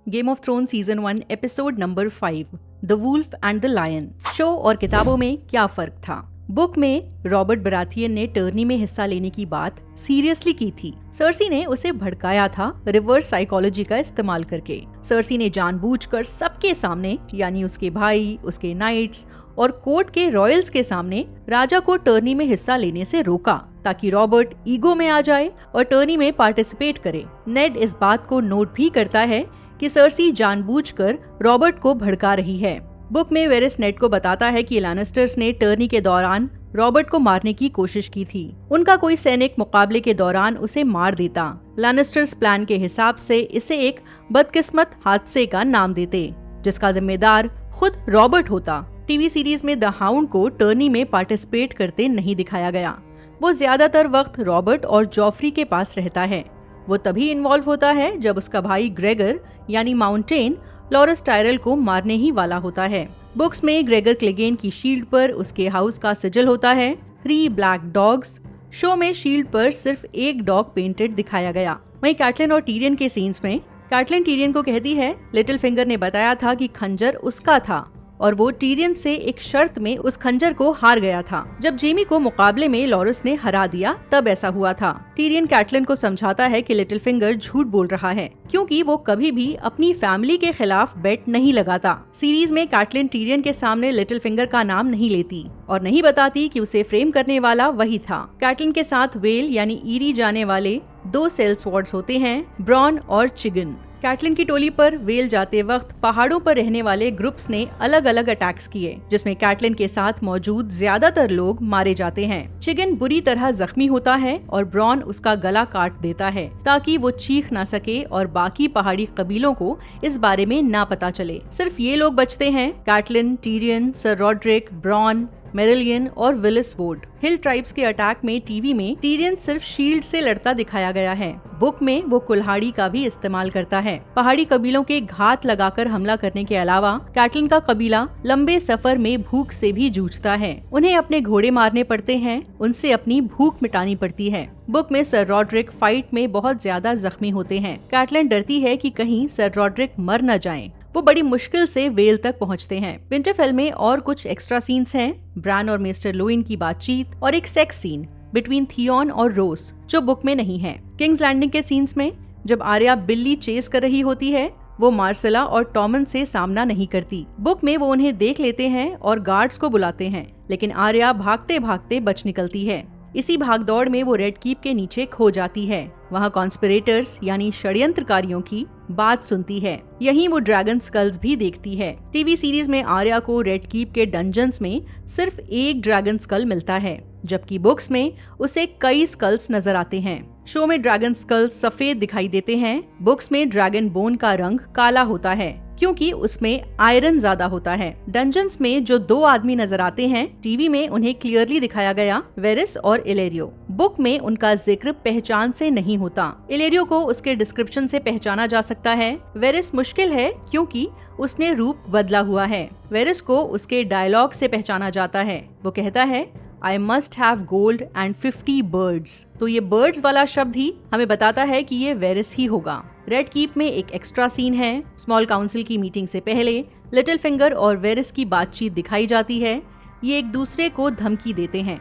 Game of throne season 1 episode number 5 the wolf and the lion. Show और किताबों में क्या फर्क था? बुक में रॉबर्ट बराथियन ने टर्नी में हिस्सा लेने की बात सीरियसली की थी। सर्सी ने उसे भड़काया था रिवर्स साइकोलॉजी का इस्तेमाल करके। सर्सी ने जानबूझकर सबके सामने यानी उसके भाई, उसके नाइट्स और कोर्ट के रॉयल्स के सामने राजा को टर्नी में हिस्सा लेने से रोका ताकि रॉबर्ट ईगो में आ जाए और टर्नी में पार्टिसिपेट करे। नेड इस बात को नोट भी करता है कि सर्सी जानबूझकर रॉबर्ट को भड़का रही है। बुक में वेरिस नेड को बताता है कि लैनिस्टर्स ने टर्नी के दौरान रॉबर्ट को मारने की कोशिश की थी। उनका कोई सैनिक मुकाबले के दौरान उसे मार देता। लैनिस्टर्स प्लान के हिसाब से इसे एक बदकिस्मत हादसे का नाम देते, जिसका जिम्मेदार खुद रॉबर्ट होता। टीवी सीरीज में द हाउंड को टर्नी में पार्टिसिपेट करते नहीं दिखाया गया। वो ज्यादातर वक्त रॉबर्ट और जॉफ्री के पास रहता है। वो तभी इन्वॉल्व होता है जब उसका भाई ग्रेगर यानी माउंटेन लॉरस टायरल को मारने ही वाला होता है। बुक्स में ग्रेगर क्लेगेन की शील्ड पर उसके हाउस का सिजल होता है 3 ब्लैक डॉग्स। शो में शील्ड पर सिर्फ एक डॉग पेंटेड दिखाया गया। वहीं कैटलिन और टीरियन के सीन्स में कैटलिन टीरियन को कहती है लिटिल फिंगर ने बताया था कि खंजर उसका था और वो टीरियन से एक शर्त में उस खंजर को हार गया था। जब जेमी को मुकाबले में लॉरस ने हरा दिया तब ऐसा हुआ था। टीरियन कैटलिन को समझाता है कि लिटिल फिंगर झूठ बोल रहा है क्योंकि वो कभी भी अपनी फैमिली के खिलाफ बेट नहीं लगाता। सीरीज में कैटलिन टीरियन के सामने लिटिल फिंगर का नाम नहीं लेती और नहीं बताती कि उसे फ्रेम करने वाला वही था। कैटलिन के साथ वेल यानी ईरी जाने वाले 2 सेल्सवॉर्ड्स होते हैं, ब्रॉन और चिगन। कैटलिन की टोली पर वेल जाते वक्त पहाड़ों पर रहने वाले ग्रुप्स ने अलग अलग अटैक्स किए, जिसमें कैटलिन के साथ मौजूद ज्यादातर लोग मारे जाते हैं। चिगन बुरी तरह जख्मी होता है और ब्रॉन उसका गला काट देता है ताकि वो चीख ना सके और बाकी पहाड़ी कबीलों को इस बारे में ना पता चले। सिर्फ ये लोग बचते हैं, Catelyn, Tyrion, sir Rodrik, Bronn, Marillion और विलिस वोड। हिल ट्राइब्स के अटैक में टीवी में टीरियन सिर्फ शील्ड से लड़ता दिखाया गया है। बुक में वो कुल्हाड़ी का भी इस्तेमाल करता है। पहाड़ी कबीलों के घात लगाकर हमला करने के अलावा कैटलिन का कबीला लंबे सफर में भूख से भी जूझता है। उन्हें अपने घोड़े मारने पड़ते हैं, उनसे अपनी भूख मिटानी पड़ती है। बुक में सर रॉड्रिक फाइट में बहुत ज्यादा जख्मी होते हैं। कैटलिन डरती है कि कहीं सर रॉड्रिक मर न जाएं। वो बड़ी मुश्किल से वेल तक पहुंचते हैं। विंटरफेल में और कुछ एक्स्ट्रा सीन्स हैं, ब्रान और मिस्टर लोइन की बातचीत और एक सेक्स सीन बिटवीन थियोन और रोस जो बुक में नहीं है। किंग्स लैंडिंग के सीन्स में जब आर्या बिल्ली चेस कर रही होती है वो मार्सेला और टॉमन से सामना नहीं करती। बुक में वो उन्हें देख लेते हैं और गार्ड्स को बुलाते हैं, लेकिन आर्या भागते भागते बच निकलती है। इसी भागदौड़ में वो रेड कीप के नीचे खो जाती है। वहाँ कॉन्स्पिरेटर्स यानी षड्यंत्रकारियों की बात सुनती है। यहीं वो ड्रैगन स्कल्स भी देखती है। टीवी सीरीज में आर्या को रेड कीप के डंजन्स में सिर्फ एक ड्रैगन स्कल मिलता है, जबकि बुक्स में उसे कई स्कल्स नजर आते हैं। शो में ड्रैगन स्कल्स सफेद दिखाई देते हैं। बुक्स में ड्रैगन बोन का रंग काला होता है क्योंकि उसमें आयरन ज्यादा होता है। डंजन्स में जो 2 आदमी नजर आते हैं, टीवी में उन्हें क्लियरली दिखाया गया, वेरिस और इलेरियो। बुक में उनका जिक्र पहचान से नहीं होता। इलेरियो को उसके डिस्क्रिप्शन से पहचाना जा सकता है। वेरिस मुश्किल है क्योंकि उसने रूप बदला हुआ है। वेरिस को उसके डायलॉग से पहचाना जाता है। वो कहता है I must have gold and 50 birds। तो ये birds वाला शब्द ही हमें बताता है कि ये वेरिस ही होगा। रेड कीप में एक एक्स्ट्रा सीन है। स्मॉल काउंसिल की मीटिंग से पहले लिटिल फिंगर और वेरिस की बातचीत दिखाई जाती है। ये एक दूसरे को धमकी देते हैं।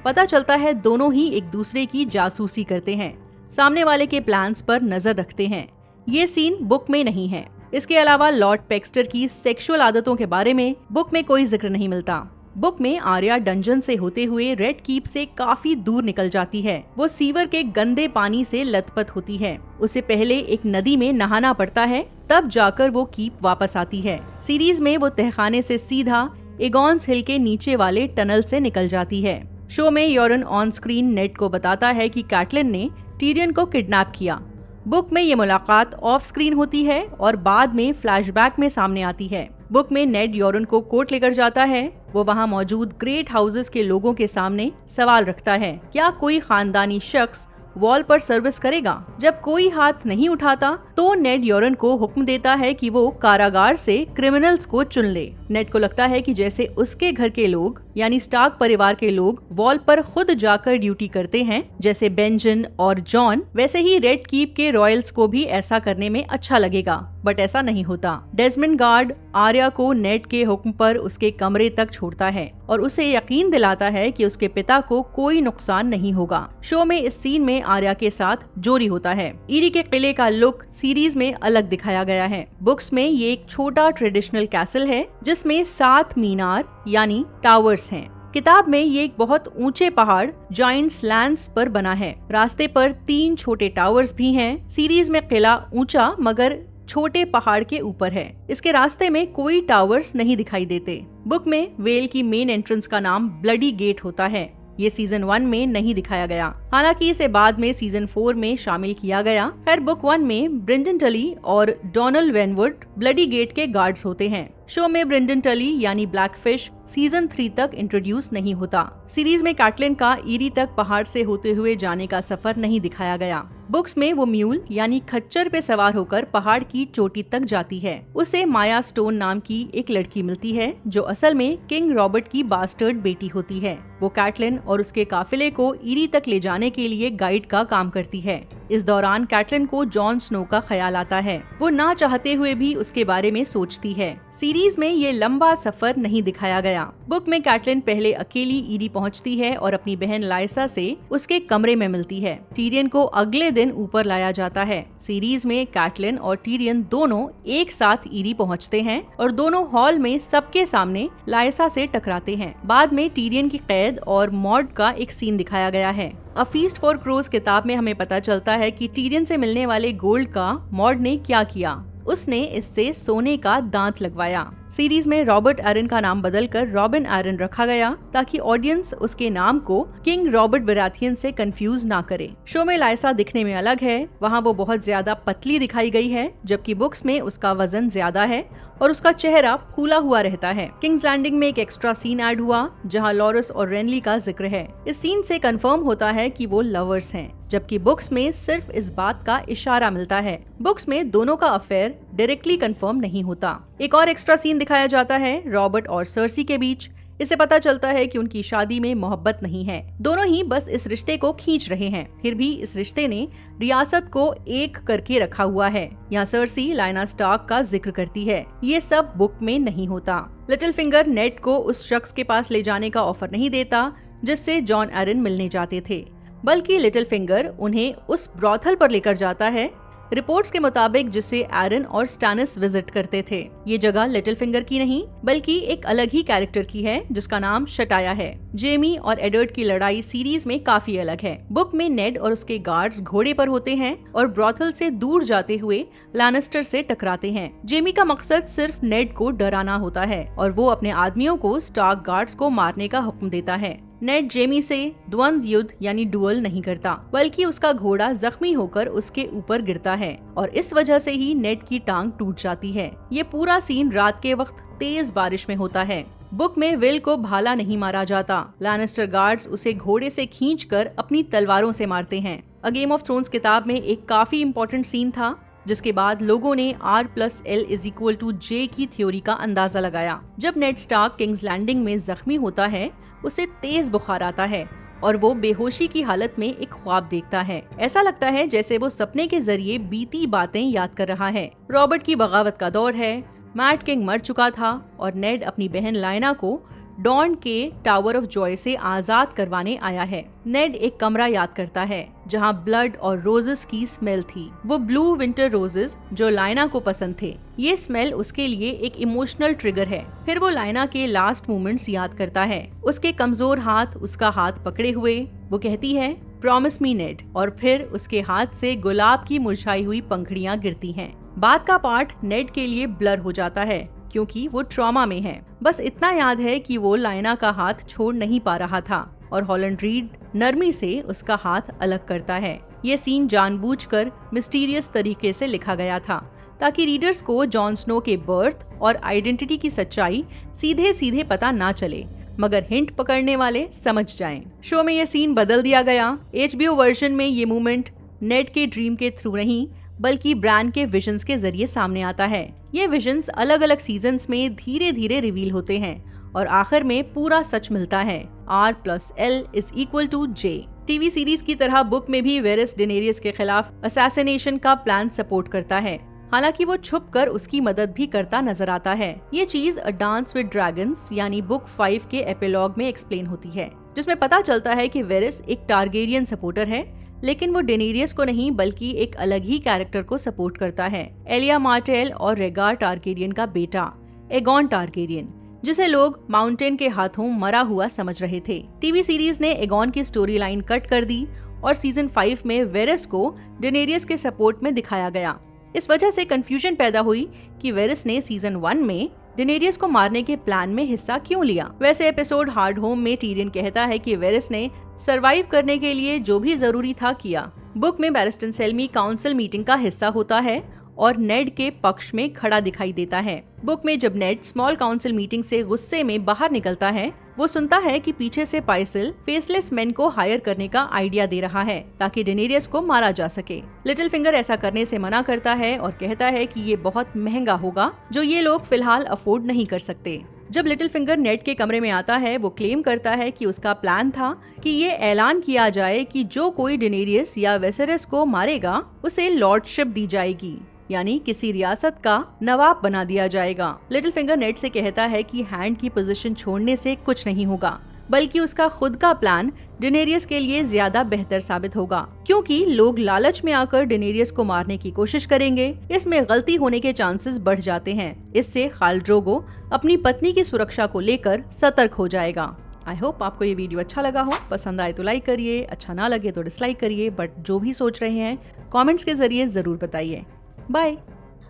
पता चलता है दोनों ही एक दूसरे की जासूसी करते हैं, सामने वाले के प्लान्स पर नजर रखते हैं। ये सीन बुक में नहीं है। इसके अलावा लॉर्ड पेक्स्टर की सेक्सुअल आदतों के बारे में बुक में कोई जिक्र नहीं मिलता। बुक में आर्या डंजन से होते हुए रेड कीप से काफी दूर निकल जाती है। वो सीवर के गंदे पानी से लथपथ होती है। उसे पहले एक नदी में नहाना पड़ता है, तब जाकर वो कीप वापस आती है। सीरीज में वो तहखाने से सीधा एगॉन्स हिल के नीचे वाले टनल से निकल जाती है। शो में योरन ऑन स्क्रीन नेड को बताता है कि कैटलिन ने टीरियन को किडनैप किया। बुक में ये मुलाकात ऑफ स्क्रीन होती है और बाद में फ्लैशबैक में सामने आती है। बुक में नेड योरन को कोर्ट लेकर जाता है। वो वहाँ मौजूद ग्रेट हाउसेस के लोगों के सामने सवाल रखता है, क्या कोई खानदानी शख्स वॉल पर सर्विस करेगा। जब कोई हाथ नहीं उठाता तो नेड योरन को हुक्म देता है कि वो कारागार से क्रिमिनल्स को चुन ले। नेड को लगता है कि जैसे उसके घर के लोग यानी स्टार्क परिवार के लोग वॉल पर खुद जाकर ड्यूटी करते हैं, जैसे बेंजन और जॉन, वैसे ही रेड कीप के रॉयल्स को भी ऐसा करने में अच्छा लगेगा। बट ऐसा नहीं होता। डेस्मंड गार्ड आर्या को नेड के हुक्म पर उसके कमरे तक छोड़ता है और उसे यकीन दिलाता है कि उसके पिता को कोई नुकसान नहीं होगा। शो में इस सीन में आर्या के साथ जोरी होता है। ईरी के किले का लुक सीरीज में अलग दिखाया गया है। बुक्स में ये एक छोटा ट्रेडिशनल कैसल है जिसमें 7 मीनार यानी टावर्स हैं। किताब में ये एक बहुत ऊंचे पहाड़ जायंट्स लैंड्स पर बना है। रास्ते पर 3 छोटे टावर्स भी हैं। सीरीज में किला ऊंचा मगर छोटे पहाड़ के ऊपर है। इसके रास्ते में कोई टावर्स नहीं दिखाई देते। बुक में वेल की मेन एंट्रेंस का नाम ब्लडी गेट होता है। ये सीजन 1 में नहीं दिखाया गया, हालांकि इसे बाद में सीजन 4 में शामिल किया गया। खैर बुक 1 में ब्रेंडन टली और डोनाल्ड वेनवुड ब्लडी गेट के गार्ड्स होते हैं। शो में ब्रेंडन टली यानी ब्लैकफिश सीजन 3 तक इंट्रोड्यूस नहीं होता। सीरीज में कैटलिन का ईरी तक पहाड़ से होते हुए जाने का सफर नहीं दिखाया गया। बुक्स में वो म्यूल यानी खच्चर पे सवार होकर पहाड़ की चोटी तक जाती है। उसे माया स्टोन नाम की एक लड़की मिलती है जो असल में किंग रॉबर्ट की बास्टर्ड बेटी होती है। वो कैटलिन और उसके काफिले को ईरी तक ले जाने के लिए गाइड का काम करती है। इस दौरान कैटलिन को जॉन स्नो का ख्याल आता है। वो ना चाहते हुए भी उसके बारे में सोचती है। सीरीज में ये लंबा सफर नहीं दिखाया गया। बुक में कैटलिन पहले अकेली ईरी पहुंचती है और अपनी बहन लाइसा से उसके कमरे में मिलती है। टीरियन को अगले दिन ऊपर लाया जाता है। सीरीज में कैटलिन और टीरियन दोनों एक साथ ईरी पहुंचते हैं और दोनों हॉल में सबके सामने लाइसा से टकराते हैं। बाद में टीरियन की कैद और मॉड का एक सीन दिखाया गया है। अ फीस्ट फॉर क्रोज किताब में हमें पता चलता है कि टीरियन से मिलने वाले गोल्ड का मॉड ने क्या किया। उसने इससे सोने का दांत लगवाया। सीरीज में रॉबर्ट एरन का नाम बदलकर रॉबिन एरन रखा गया ताकि ऑडियंस उसके नाम को किंग रॉबर्ट बराथियन से कंफ्यूज ना करे। शो में लाइसा दिखने में अलग है। वहाँ वो बहुत ज्यादा पतली दिखाई गई है, जबकि बुक्स में उसका वजन ज्यादा है और उसका चेहरा फूला हुआ रहता है। किंग्स लैंडिंग में एक एक्स्ट्रा सीन ऐड हुआ जहाँ लॉरस और रेनली का जिक्र है। इस सीन से कंफर्म होता है कि वो लवर्स हैं, जबकि बुक्स में सिर्फ इस बात का इशारा मिलता है। बुक्स में दोनों का अफेयर डायरेक्टली कंफर्म नहीं होता। एक और एक्स्ट्रा सीन दिखाया जाता है रॉबर्ट और सर्सी के बीच। इससे पता चलता है कि उनकी शादी में मोहब्बत नहीं है। दोनों ही बस इस रिश्ते को खींच रहे हैं। फिर भी इस रिश्ते ने रियासत को एक करके रखा हुआ है। यहाँ सर्सी लाइना स्टार्क का जिक्र करती है। ये सब बुक में नहीं होता। लिटिल फिंगर नेड को उस शख्स के पास ले जाने का ऑफर नहीं देता जिससे जॉन एरन मिलने जाते थे, बल्कि लिटिल फिंगर उन्हें उस ब्रॉथल पर लेकर जाता है रिपोर्ट्स के मुताबिक जिसे एरन और स्टैनिस विजिट करते थे। ये जगह लिटिल फिंगर की नहीं बल्कि एक अलग ही कैरेक्टर की है जिसका नाम शटाया है। जेमी और एडवर्ड की लड़ाई सीरीज में काफी अलग है। बुक में नेड और उसके गार्ड्स घोड़े पर होते हैं और ब्रॉथल से दूर जाते हुए लैनिस्टर से टकराते हैं। जेमी का मकसद सिर्फ नेड को डराना होता है और वो अपने आदमियों को स्टार्क गार्ड्स को मारने का हुक्म देता है। नेड जेमी से द्वंद्व युद्ध यानी डुअल नहीं करता, बल्कि उसका घोड़ा जख्मी होकर उसके ऊपर गिरता है और इस वजह से ही नेड की टांग टूट जाती है। ये पूरा सीन रात के वक्त तेज बारिश में होता है। बुक में विल को भाला नहीं मारा जाता। लैनिस्टर गार्ड्स उसे घोड़े से खींचकर अपनी तलवारों से मारते हैं। अ गेम ऑफ थ्रोन्स किताब में एक काफी इम्पोर्टेंट सीन था जिसके बाद लोगों ने R+L=J की थ्योरी का अंदाजा लगाया। जब नेड स्टार्क किंग्स लैंडिंग में जख्मी होता है उसे तेज बुखार आता है और वो बेहोशी की हालत में एक ख्वाब देखता है। ऐसा लगता है जैसे वो सपने के जरिए बीती बातें याद कर रहा है। रॉबर्ट की बगावत का दौर है। मैट किंग मर चुका था और नेड अपनी बहन लाइना को डॉन के टावर ऑफ जॉय से आजाद करवाने आया है। नेड एक कमरा याद करता है जहां ब्लड और रोजेस की स्मेल थी। वो ब्लू विंटर रोजेस जो लाइना को पसंद थे। ये स्मेल उसके लिए एक इमोशनल ट्रिगर है। फिर वो लाइना के लास्ट मोमेंट्स याद करता है। उसके कमजोर हाथ उसका हाथ पकड़े हुए। वो कहती है प्रॉमिस मी नेड और फिर उसके हाथ से गुलाब की मुरझाई हुई पंखुड़ियां गिरती हैं। बाद का पार्ट नेड के लिए ब्लर हो जाता है क्योंकि वो ट्रॉमा में है। बस इतना याद है कि वो लाइना का हाथ छोड़ नहीं पा रहा था और हॉलैंड रीड नरमी से उसका हाथ अलग करता है। ये सीन जानबूझकर मिस्टीरियस तरीके से लिखा गया था ताकि रीडर्स को जॉन स्नो के बर्थ और आइडेंटिटी की सच्चाई सीधे सीधे पता ना चले। मगर हिंट पकड़ने वाले समझ जाएं। शो में ये सीन बदल दिया गया। HBO वर्जन में ये मूवमेंट नेड के ड्रीम के थ्रू नहीं बल्कि ब्रांड के विजन्स के जरिए सामने आता है। ये विजन्स अलग अलग सीजन्स में धीरे धीरे रिवील होते हैं और आखिर में पूरा सच मिलता है। R+L=J। टीवी सीरीज की तरह बुक में भी वेरिस डेनेरियस के खिलाफ असैसिनेशन का प्लान सपोर्ट करता है। हालांकि वो छुपकर उसकी मदद भी करता नजर आता है। ये चीज अ डांस विद ड्रैगन्स यानी बुक 5 के एपिलॉग में एक्सप्लेन होती है, जिसमें पता चलता है कि वेरिस एक टारगेरियन सपोर्टर है, लेकिन वो डेनेरियस को नहीं बल्कि एक अलग ही कैरेक्टर को सपोर्ट करता है, एलिया मार्टेल और रेगार टारगेरियन का बेटा एगॉन टारगेरियन, जिसे लोग माउंटेन के हाथों मरा हुआ समझ रहे थे। टीवी सीरीज ने एगॉन की स्टोरी लाइन कट कर दी और सीजन 5 में वेरिस को डेनेरियस के सपोर्ट में दिखाया गया। इस वजह से कंफ्यूजन पैदा हुई कि वेरिस ने सीजन 1 में डेनेरियस को मारने के प्लान में हिस्सा क्यों लिया। वैसे एपिसोड हार्ड होम में टीरियन कहता है कि वेरिस ने सरवाइव करने के लिए जो भी जरूरी था किया। बुक में बैरिस्टर सेल्मी काउंसिल मीटिंग का हिस्सा होता है और नेड के पक्ष में खड़ा दिखाई देता है। बुक में जब नेड स्मॉल काउंसिल मीटिंग से गुस्से में बाहर निकलता है, वो सुनता है कि पीछे से पाइसिल फेसलेस मैन को हायर करने का आइडिया दे रहा है ताकि डेनेरियस को मारा जा सके। लिटिल फिंगर ऐसा करने से मना करता है और कहता है कि ये बहुत महंगा होगा जो ये लोग फिलहाल अफोर्ड नहीं कर सकते। जब लिटिल फिंगर नेड के कमरे में आता है, वो क्लेम करता है कि उसका प्लान था कि ये ऐलान किया जाए कि जो कोई डेनेरियस या वेसेरस को मारेगा उसे लॉर्डशिप दी जाएगी, यानी किसी रियासत का नवाब बना दिया जाएगा। लिटिल फिंगर नेड से कहता है कि हैंड की पोजीशन छोड़ने से कुछ नहीं होगा, बल्कि उसका खुद का प्लान डेनेरियस के लिए ज्यादा बेहतर साबित होगा, क्योंकि लोग लालच में आकर डेनेरियस को मारने की कोशिश करेंगे। इसमें गलती होने के चांसेस बढ़ जाते हैं। इससे खाल ड्रोगो अपनी पत्नी की सुरक्षा को लेकर सतर्क हो जाएगा। आई होप आपको ये वीडियो अच्छा लगा हो। पसंद आए तो लाइक करिए, अच्छा ना लगे तो डिसलाइक करिए, बट जो भी सोच रहे हैं कमेंट्स के जरिए जरूर बताइए। बाय।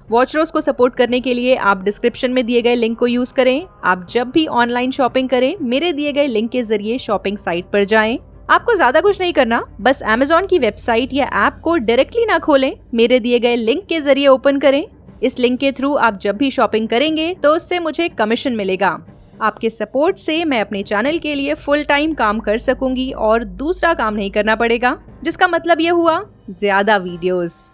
वॉचरोज को सपोर्ट करने के लिए आप डिस्क्रिप्शन में दिए गए लिंक को यूज करें। आप जब भी ऑनलाइन शॉपिंग करें, मेरे दिए गए लिंक के जरिए शॉपिंग साइट पर जाएं। आपको ज्यादा कुछ नहीं करना, बस Amazon की वेबसाइट या ऐप को डायरेक्टली ना खोलें, मेरे दिए गए लिंक के जरिए ओपन करें। इस लिंक के थ्रू आप जब भी शॉपिंग करेंगे तो उससे मुझे कमीशन मिलेगा। आपके सपोर्ट से मैं अपने चैनल के लिए फुल टाइम काम कर सकूंगी और दूसरा काम नहीं करना पड़ेगा, जिसका मतलब ये हुआ ज्यादा वीडियोस।